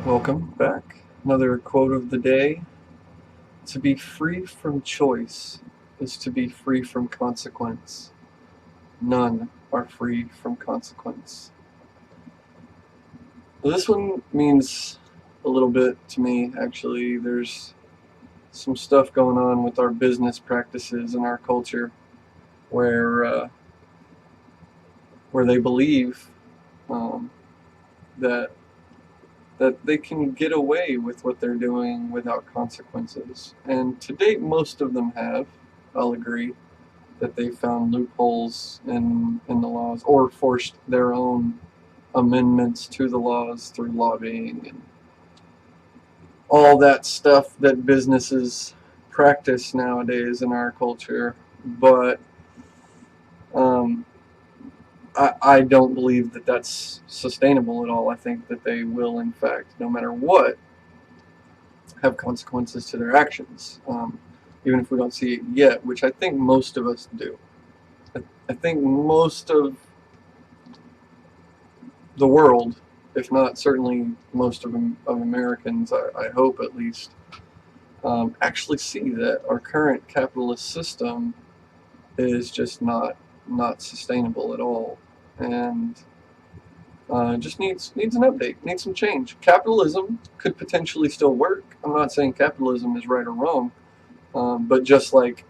Welcome back. Another quote of the day. To be free from choice is to be free from consequence. None are free from consequence. Well, this one means a little bit to me, actually. There's some stuff going on with our business practices and our culture where, where they believe um, that that they can get away with what they're doing without consequences. And to date, most of them have. I'll agree that they found loopholes in the laws or forced their own amendments to the laws through lobbying and all that stuff that businesses practice nowadays in our culture. But um, I don't believe that that's sustainable at all. I think that they will, in fact, no matter what, have consequences to their actions, even if we don't see it yet, which I think most of us do. I think most of the world, if not certainly most of Americans, I hope at least, actually see that our current capitalist system is just not sustainable at all, and just needs an update, needs some change. Capitalism could potentially still work. I'm not saying capitalism is right or wrong, but just like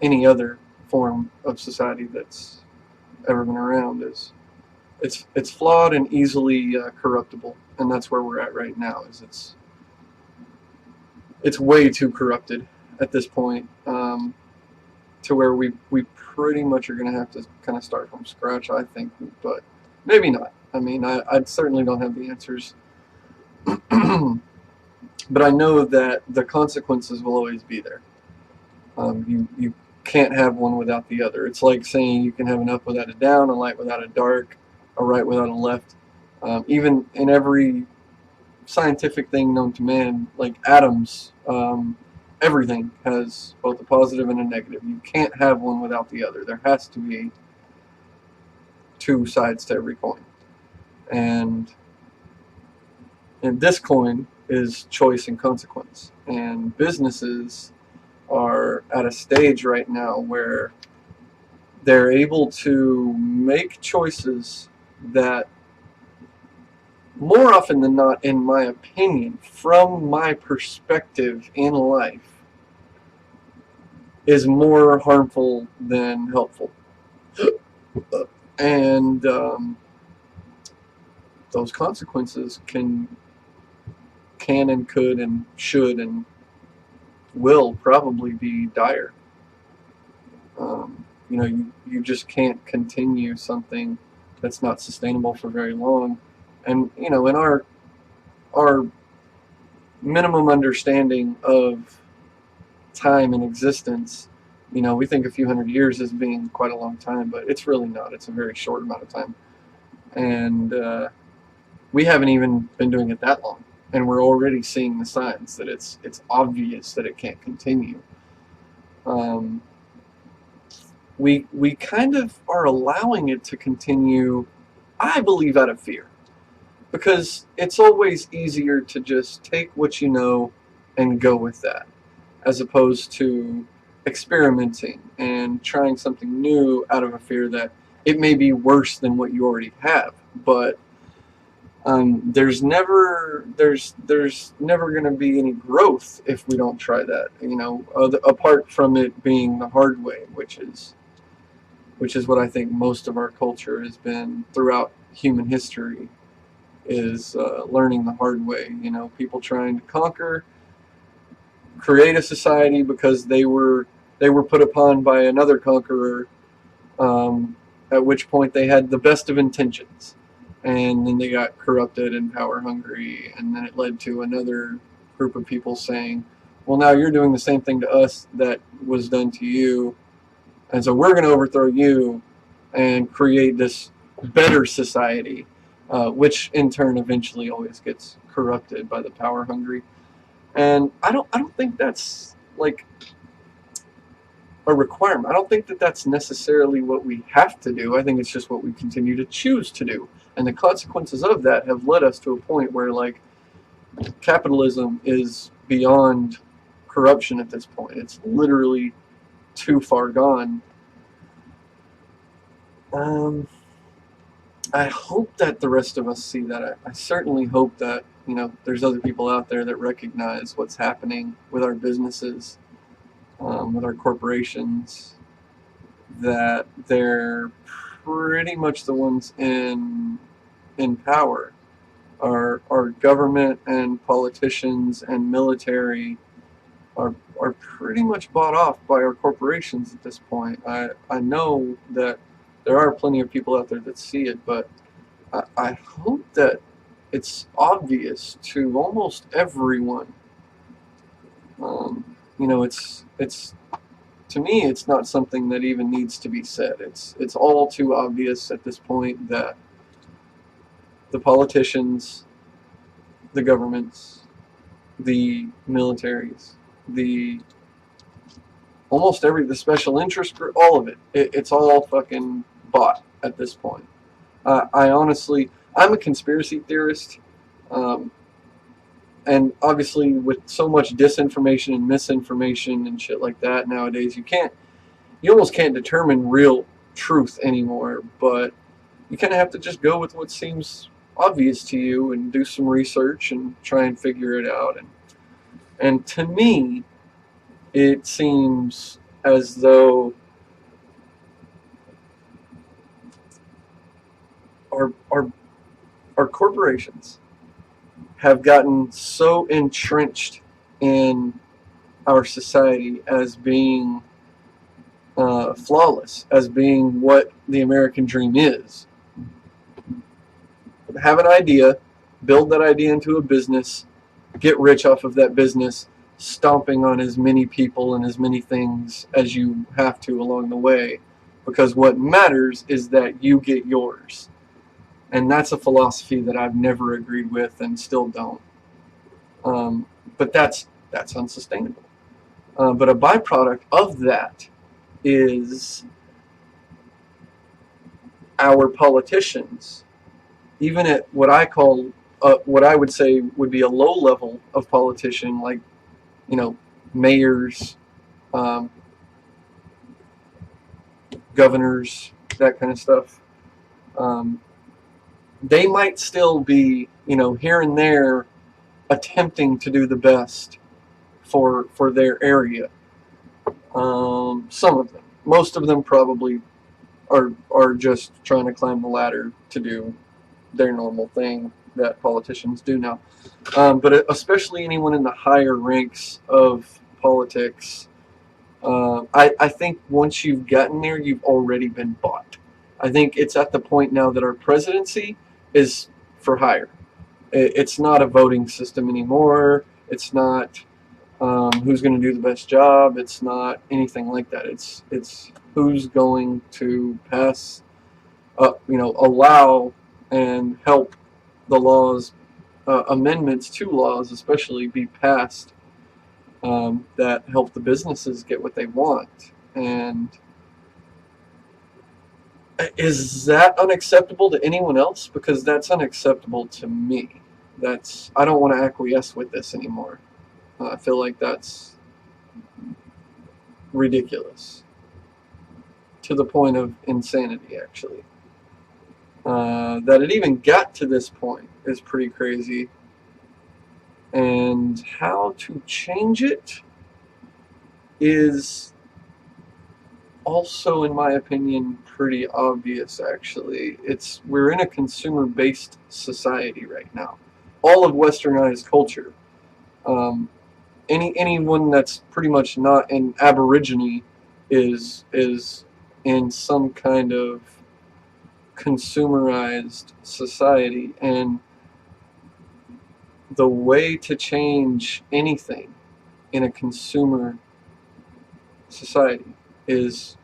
any other form of society that's ever been around, is it's flawed and easily corruptible, and that's where we're at right now. Is it's way too corrupted at this point, to where we pretty much are going to have to kind of start from scratch, I think, but maybe not. I mean, I certainly don't have the answers, but I know that the consequences will always be there. You can't have one without the other. It's like saying you can have an up without a down, a light without a dark, a right without a left. Even in every scientific thing known to man, like atoms, everything has both a positive and a negative. You can't have one without the other. There has to be two sides to every coin. And this coin is choice and consequence. And businesses are at a stage right now where they're able to make choices that, more often than not, in my opinion, from my perspective in life, is more harmful than helpful. And those consequences can and could and should and will probably be dire. You just can't continue something that's not sustainable for very long. And in our minimum understanding of time and existence, we think a few hundred years as being quite a long time, but it's really not. It's a very short amount of time, and we haven't even been doing it that long, and we're already seeing the signs that it's obvious that it can't continue. Um, we kind of are allowing it to continue, I believe, out of fear, because it's always easier to just take what you know and go with that, as opposed to experimenting and trying something new out of a fear that it may be worse than what you already have. But there's never going to be any growth if we don't try that. Apart from it being the hard way, which is what I think most of our culture has been throughout human history, is learning the hard way. People trying to conquer, create a society because they were put upon by another conqueror, at which point they had the best of intentions, and then they got corrupted and power hungry, and then it led to another group of people saying, well, now you're doing the same thing to us that was done to you, and so we're going to overthrow you and create this better society, which in turn eventually always gets corrupted by the power hungry. And I don't think that's like a requirement. I don't think that that's necessarily what we have to do. I think it's just what we continue to choose to do. And the consequences of that have led us to a point where, like, capitalism is beyond corruption at this point. It's literally too far gone. I hope that the rest of us see that. I certainly hope that, there's other people out there that recognize what's happening with our businesses, with our corporations, that they're pretty much the ones in power. Our government and politicians and military are pretty much bought off by our corporations at this point. I know that there are plenty of people out there that see it, but I hope that it's obvious to almost everyone. It's to me, it's not something that even needs to be said. It's all too obvious at this point that the politicians, the governments, the militaries, the special interest group, all of it, it's all fucking bought at this point. I'm a conspiracy theorist, and obviously with so much disinformation and misinformation and shit like that nowadays, you almost can't determine real truth anymore, but you kind of have to just go with what seems obvious to you and do some research and try and figure it out. And to me, it seems as though our corporations have gotten so entrenched in our society as being flawless, as being what the American dream is. Have an idea, build that idea into a business, get rich off of that business, stomping on as many people and as many things as you have to along the way, because what matters is that you get yours. And that's a philosophy that I've never agreed with and still don't. But that's unsustainable. But a byproduct of that is our politicians, even at what I would say would be a low level of politician, like, mayors, governors, that kind of stuff. They might still be, here and there attempting to do the best for their area. Some of them. Most of them probably are just trying to climb the ladder to do their normal thing that politicians do now. But especially anyone in the higher ranks of politics, I think once you've gotten there, you've already been bought. I think it's at the point now that our presidency is for hire. It's not a voting system anymore. It's not who's going to do the best job. It's not anything like that. It's who's going to pass, allow and help the laws, amendments to laws especially, be passed that help the businesses get what they want. And is that unacceptable to anyone else? Because that's unacceptable to me. I don't want to acquiesce with this anymore. I feel like that's ridiculous. To the point of insanity, actually. That it even got to this point is pretty crazy. And how to change it is also, in my opinion, pretty obvious, actually. We're in a consumer-based society right now. All of westernized culture. Anyone that's pretty much not an aborigine is in some kind of consumerized society, and the way to change anything in a consumer society is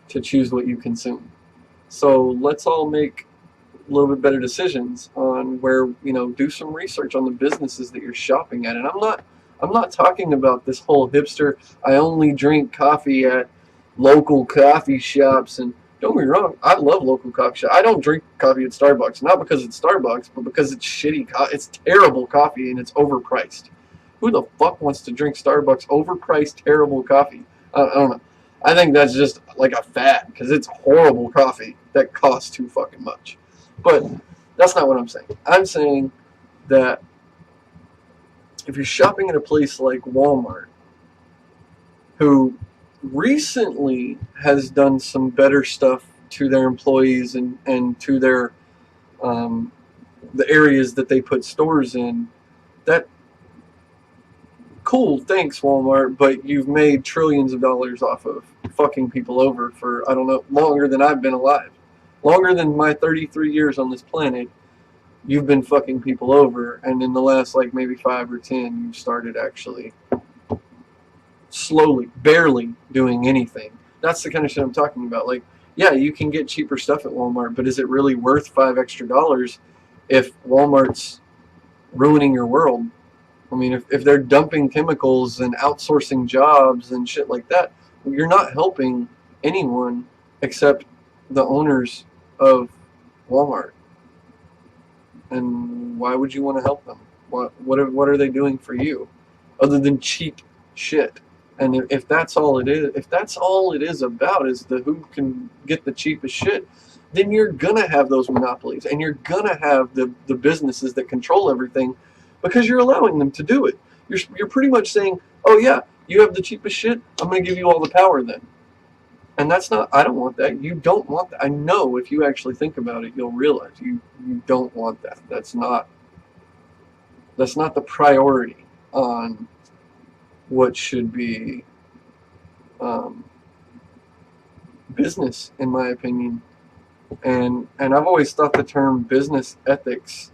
to choose what you consume. So let's all make a little bit better decisions on where, do some research on the businesses that you're shopping at. And I'm not talking about this whole hipster, I only drink coffee at local coffee shops and Don't get me wrong, I love local coffee shop. I don't drink coffee at Starbucks, not because it's Starbucks, but because it's shitty. It's terrible coffee and it's overpriced. Who the fuck wants to drink Starbucks overpriced, terrible coffee? I don't know. I think that's just like a fad because it's horrible coffee that costs too fucking much. But that's not what I'm saying. I'm saying that if you're shopping at a place like Walmart, who recently has done some better stuff to their employees and to their the areas that they put stores in, that cool, thanks Walmart, but you've made trillions of dollars off of fucking people over for, I don't know, longer than I've been alive. Longer than my 33 years on this planet, you've been fucking people over, and in the last like maybe 5 or 10, you've started actually slowly, barely doing anything. That's the kind of shit I'm talking about. Like, yeah, you can get cheaper stuff at Walmart, but is it really worth $5 extra if Walmart's ruining your world? I mean, if they're dumping chemicals and outsourcing jobs and shit like that, you're not helping anyone except the owners of Walmart. And why would you want to help them? What are they doing for you other than cheap shit? And if that's all it is about is who can get the cheapest shit, then you're gonna have those monopolies and you're gonna have the businesses that control everything because you're allowing them to do it. You're pretty much saying, oh yeah, you have the cheapest shit, I'm gonna give you all the power then. And that's not, I don't want that. You don't want that. I know if you actually think about it, you'll realize you don't want that. That's not the priority on what should be business, in my opinion. And I've always thought the term business ethics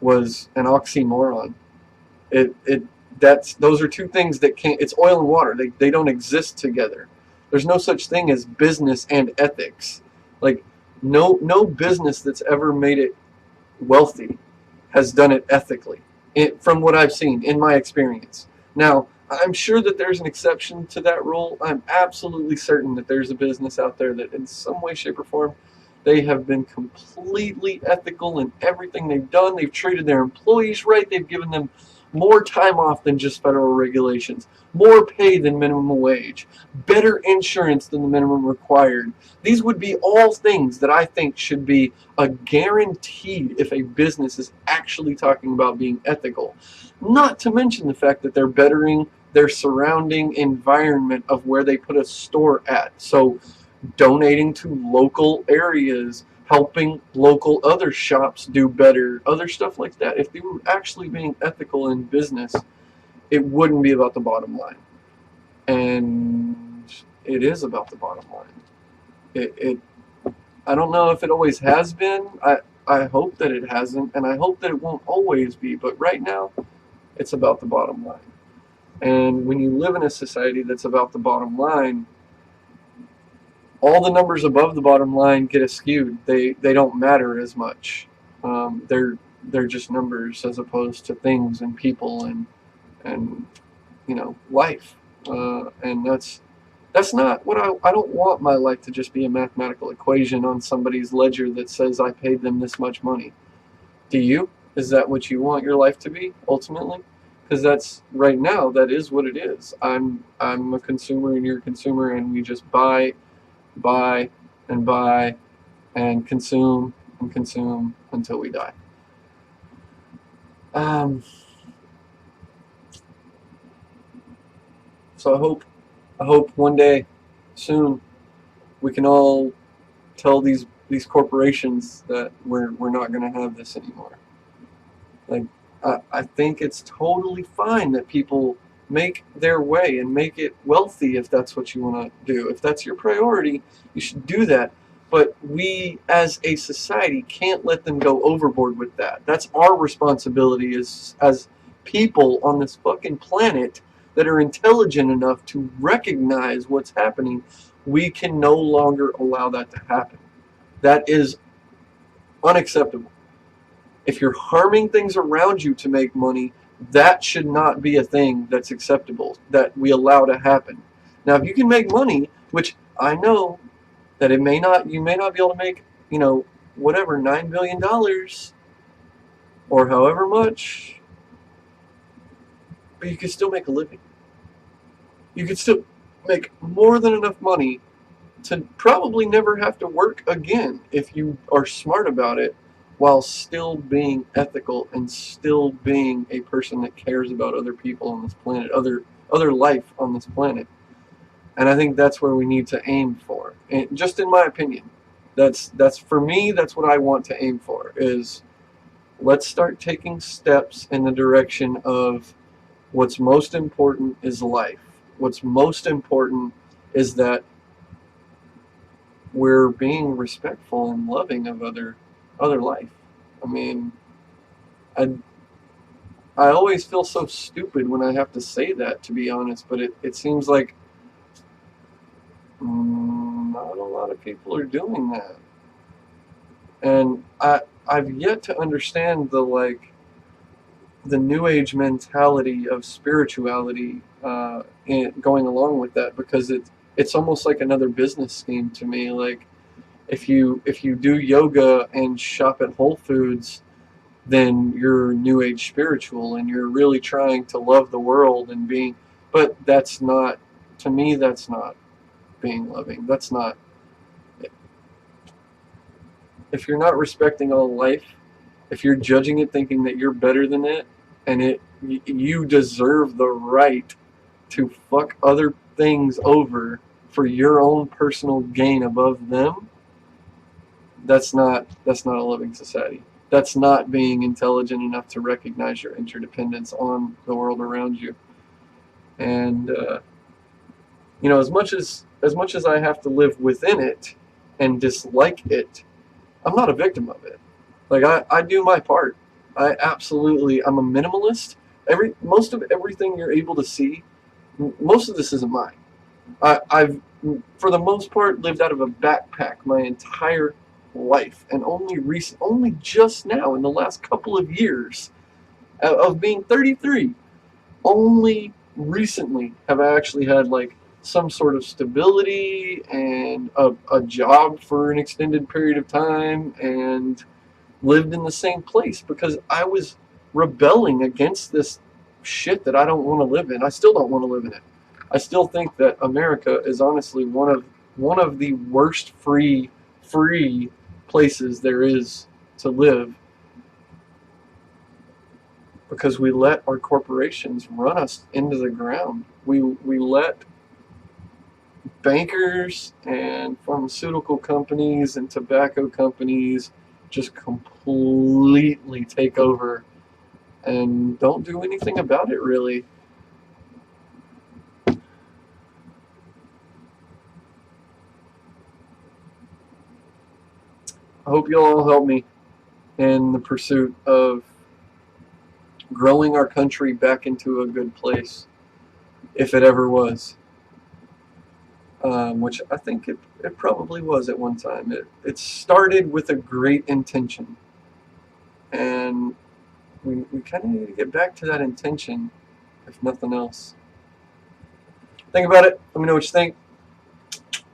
was an oxymoron. Those are two things that can't. It's oil and water. They don't exist together. There's no such thing as business and ethics. Like no business that's ever made it wealthy has done it ethically. From what I've seen in my experience. Now, I'm sure that there's an exception to that rule. I'm absolutely certain that there's a business out there that in some way, shape, or form, they have been completely ethical in everything they've done. They've treated their employees right. They've given them more time off than just federal regulations, more pay than minimum wage, better insurance than the minimum required. These would be all things that I think should be a guaranteed if a business is actually talking about being ethical. Not to mention the fact that they're bettering their surrounding environment of where they put a store at. So donating to local areas, helping local other shops do better, other stuff like that. If they were actually being ethical in business, it wouldn't be about the bottom line. And it is about the bottom line. I don't know if it always has been. I hope that it hasn't, and I hope that it won't always be, but right now, it's about the bottom line. And when you live in a society that's about the bottom line, all the numbers above the bottom line get skewed. They don't matter as much. They're just numbers as opposed to things and people and life. And that's not what I don't want my life to just be a mathematical equation on somebody's ledger that says I paid them this much money. Do you? Is that what you want your life to be ultimately? Because that's right now, that is what it is. I'm a consumer and you're a consumer, and we just buy and buy and consume until we die. So I hope one day soon we can all tell these corporations that we're not going to have this anymore. Like I think it's totally fine that people make their way and make it wealthy if that's what you want to do. If that's your priority, you should do that. But we as a society can't let them go overboard with that. That's our responsibility as people on this fucking planet that are intelligent enough to recognize what's happening. We can no longer allow that to happen. That is unacceptable. If you're harming things around you to make money, that should not be a thing that's acceptable, that we allow to happen. Now, if you can make money, which I know that you may not be able to make, whatever, $9 billion or however much, but you could still make a living. You could still make more than enough money to probably never have to work again if you are smart about it, while still being ethical and still being a person that cares about other people on this planet, other life on this planet. And I think that's where we need to aim for. And just in my opinion, that's for me, that's what I want to aim for, is let's start taking steps in the direction of what's most important is life. What's most important is that we're being respectful and loving of other life. I mean, I always feel so stupid when I have to say that, to be honest, but it seems like not a lot of people are doing that. And I've yet to understand the new age mentality of spirituality going along with that, because it's almost like another business scheme to me. Like, if you do yoga and shop at Whole Foods, then you're new age spiritual and you're really trying to love the world and being, but that's not, to me, that's not being loving. That's not, if you're not respecting all life, if you're judging it thinking that you're better than it, and you deserve the right to fuck other things over for your own personal gain above them, that's not a loving society. That's not being intelligent enough to recognize your interdependence on the world around you. And as much as I have to live within it and dislike it, I'm not a victim of it. Like, I do my part. I'm a minimalist. Most of everything you're able to see, most of this isn't mine. I've, for the most part, lived out of a backpack my entire life, and only just now, in the last couple of years of being 33, only recently have I actually had some sort of stability and a job for an extended period of time, and lived in the same place, because I was rebelling against this shit that I don't want to live in. I still don't want to live in it. I still think that America is honestly one of the worst free places there is to live, because we let our corporations run us into the ground. We let bankers and pharmaceutical companies and tobacco companies just completely take over and don't do anything about it, really. I hope you'll all help me in the pursuit of growing our country back into a good place, if it ever was. Which I think it probably was at one time. It started with a great intention, and we kind of need to get back to that intention, if nothing else. Think about it. Let me know what you think.